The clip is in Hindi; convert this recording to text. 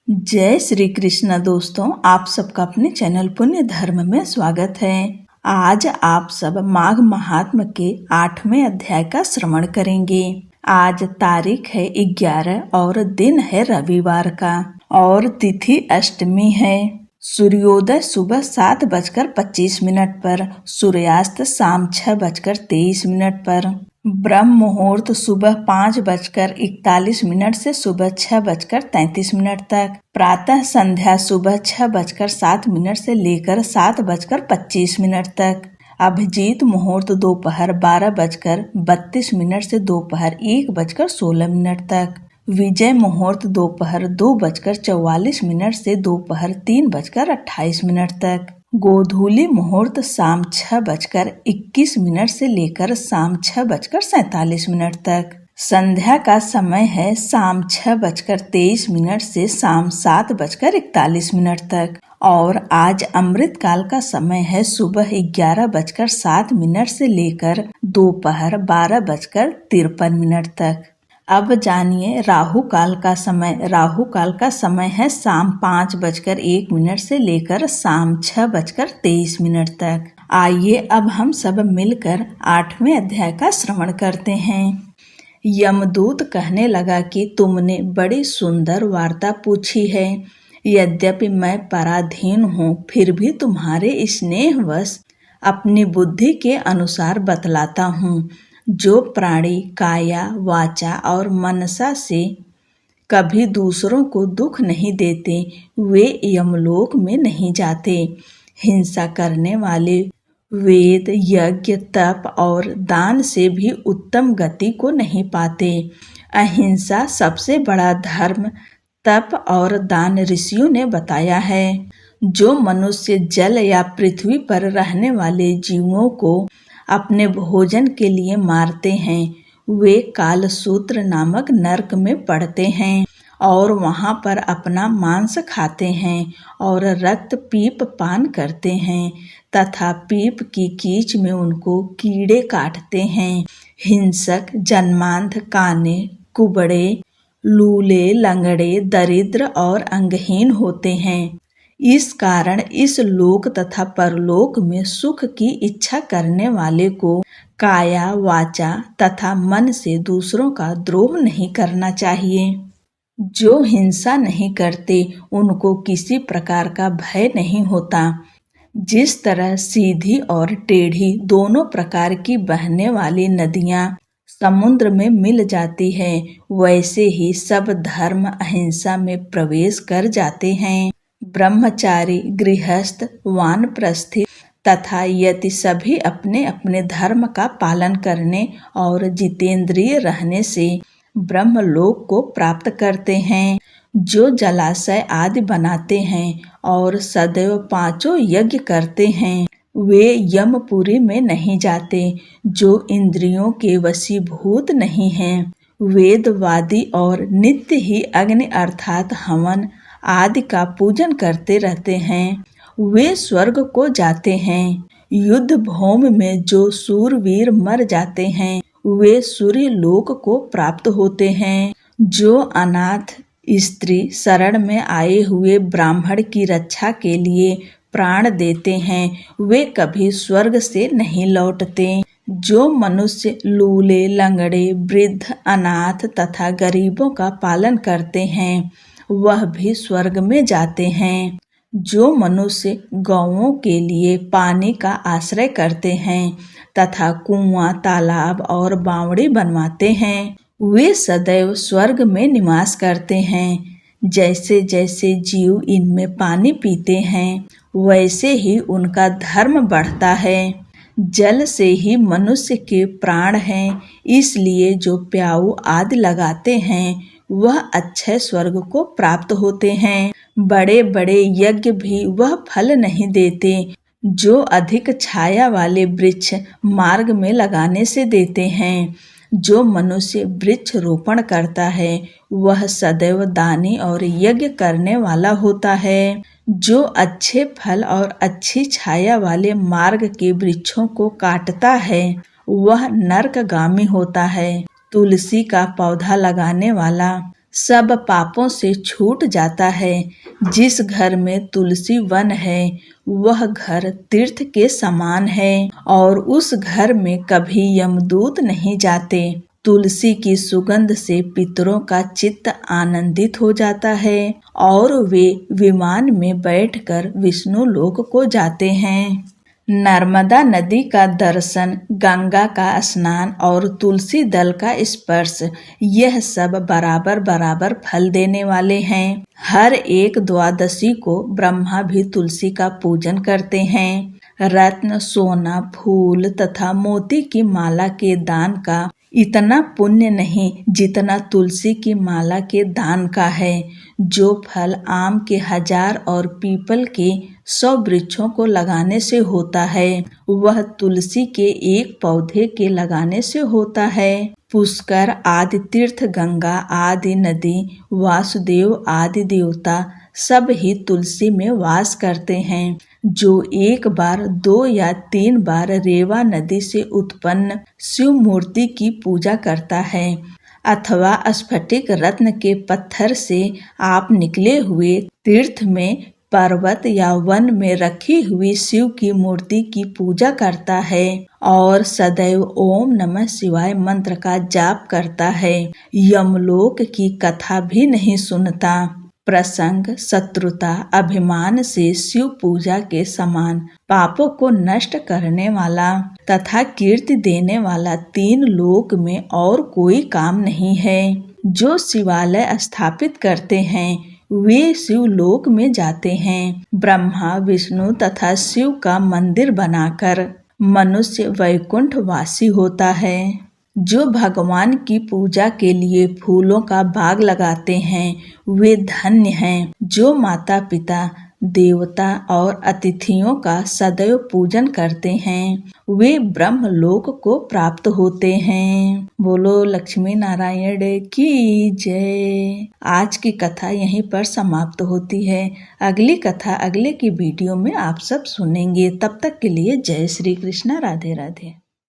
जय श्री कृष्ण दोस्तों, आप सबका अपने चैनल पुण्य धर्म में स्वागत है। आज आप सब माघ महात्म के 8वें अध्याय का श्रवण करेंगे। आज तारीख है 11 और दिन है रविवार का और तिथि अष्टमी है। सूर्योदय सुबह 7:25 पर, सूर्यास्त शाम 6:23 पर, ब्रह्म मुहूर्त सुबह 5:41 से सुबह 6:33 तक, प्रातः संध्या सुबह 6:07 से लेकर 7:25 तक, अभिजीत मुहूर्त दोपहर 12:32 से दोपहर 1:16 तक, विजय मुहूर्त दोपहर 2:44 से दोपहर 3:28 तक, गोधूली मुहूर्त शाम 6:21 से लेकर शाम 6:47 तक, संध्या का समय है शाम 6:23 से शाम 7:41 तक और आज अमृत काल का समय है सुबह 11:07 से लेकर दोपहर 12:53 तक। अब जानिए राहु काल का समय। राहु काल का समय है शाम 5:01 से लेकर शाम 6:23 तक। आइए अब हम सब मिलकर 8वें अध्याय का श्रवण करते हैं। यमदूत कहने लगा कि तुमने बड़ी सुंदर वार्ता पूछी है। यद्यपि मैं पराधीन हूँ, फिर भी तुम्हारे स्नेहवश अपनी बुद्धि के अनुसार बतलाता हूँ। जो प्राणी काया, वाचा और मनसा से कभी दूसरों को दुख नहीं देते, वे यमलोक में नहीं जाते। हिंसा करने वाले वेद, यज्ञ, तप और दान से भी उत्तम गति को नहीं पाते। अहिंसा सबसे बड़ा धर्म तप और दान ऋषियों ने बताया है। जो मनुष्य जल या पृथ्वी पर रहने वाले जीवों को अपने भोजन के लिए मारते हैं, वे कालसूत्र नामक नरक में पड़ते हैं और वहां पर अपना मांस खाते हैं और रक्त पीप पान करते हैं तथा पीप की कीच में उनको कीड़े काटते हैं। हिंसक जन्मांध, काने, कुबड़े, लूले, लंगड़े, दरिद्र और अंगहीन होते हैं। इस कारण इस लोक तथा परलोक में सुख की इच्छा करने वाले को काया, वाचा तथा मन से दूसरों का द्रोह नहीं करना चाहिए। जो हिंसा नहीं करते, उनको किसी प्रकार का भय नहीं होता। जिस तरह सीधी और टेढ़ी दोनों प्रकार की बहने वाली नदियां समुद्र में मिल जाती है, वैसे ही सब धर्म अहिंसा में प्रवेश कर जाते हैं। ब्रह्मचारी, गृहस्थ, वानप्रस्थी तथा यति सभी अपने अपने धर्म का पालन करने और जितेंद्रिय रहने से ब्रह्मलोक को प्राप्त करते हैं। जो जलाशय आदि बनाते हैं और सदैव 5 यज्ञ करते हैं, वे यमपुरी में नहीं जाते। जो इंद्रियों के वशीभूत नहीं हैं, वेदवादी और नित्य ही अग्नि अर्थात हवन आदि का पूजन करते रहते हैं, वे स्वर्ग को जाते हैं। युद्ध भूमि में जो शूरवीर मर जाते हैं, वे सूर्य लोक को प्राप्त होते हैं। जो अनाथ स्त्री शरण में आए हुए ब्राह्मण की रक्षा के लिए प्राण देते हैं, वे कभी स्वर्ग से नहीं लौटते। जो मनुष्य लूले, लंगड़े, वृद्ध, अनाथ तथा गरीबों का पालन करते हैं, वह भी स्वर्ग में जाते हैं। जो मनुष्य गौओं के लिए पानी का आश्रय करते हैं तथा कुआं, तालाब और बावड़ी बनवाते हैं, वे सदैव स्वर्ग में निवास करते हैं। जैसे जैसे जीव इनमें पानी पीते हैं, वैसे ही उनका धर्म बढ़ता है। जल से ही मनुष्य के प्राण हैं, इसलिए जो प्याऊ आदि लगाते हैं, वह अक्षय स्वर्ग को प्राप्त होते हैं। बड़े बड़े यज्ञ भी वह फल नहीं देते जो अधिक छाया वाले वृक्ष मार्ग में लगाने से देते हैं। जो मनुष्य वृक्ष रोपण करता है, वह सदैव दानी और यज्ञ करने वाला होता है। जो अच्छे फल और अच्छी छाया वाले मार्ग के वृक्षों को काटता है, वह नरकगामी होता है। तुलसी का पौधा लगाने वाला सब पापों से छूट जाता है। जिस घर में तुलसी वन है वह घर तीर्थ के समान है और उस घर में कभी यमदूत नहीं जाते। तुलसी की सुगंध से पितरों का चित्त आनंदित हो जाता है और वे विमान में बैठकर विष्णु लोक को जाते हैं। नर्मदा नदी का दर्शन, गंगा का स्नान और तुलसी दल का स्पर्श, यह सब बराबर बराबर फल देने वाले हैं। हर एक द्वादशी को ब्रह्मा भी तुलसी का पूजन करते हैं। रत्न, सोना, फूल तथा मोती की माला के दान का इतना पुण्य नहीं जितना तुलसी की माला के दान का है। जो फल आम के 1000 और पीपल के 100 वृक्षों को लगाने से होता है वह तुलसी के एक पौधे के लगाने से होता है। पुष्कर आदि तीर्थ, गंगा आदि नदी, वासुदेव आदि देवता सब ही तुलसी में वास करते हैं। जो एक बार, 2 या 3 बार रेवा नदी से उत्पन्न शिव मूर्ति की पूजा करता है अथवा स्फटिक रत्न के पत्थर से आप निकले हुए तीर्थ में, पर्वत या वन में रखी हुई शिव की मूर्ति की पूजा करता है और सदैव ओम नमः शिवाय मंत्र का जाप करता है, यमलोक की कथा भी नहीं सुनता। प्रसंग, शत्रुता, अभिमान से शिव पूजा के समान पापों को नष्ट करने वाला तथा कीर्ति देने वाला 3 लोक में और कोई काम नहीं है। जो शिवालय स्थापित करते हैं वे शिवलोक में जाते हैं। ब्रह्मा, विष्णु तथा शिव का मंदिर बनाकर मनुष्य वैकुंठ वासी होता है। जो भगवान की पूजा के लिए फूलों का बाग लगाते हैं वे धन्य हैं। जो माता पिता, देवता और अतिथियों का सदैव पूजन करते हैं वे ब्रह्मलोक को प्राप्त होते हैं। बोलो लक्ष्मी नारायण की जय। आज की कथा यहीं पर समाप्त होती है। अगली कथा अगले की वीडियो में आप सब सुनेंगे। तब तक के लिए जय श्री कृष्ण, राधे राधे।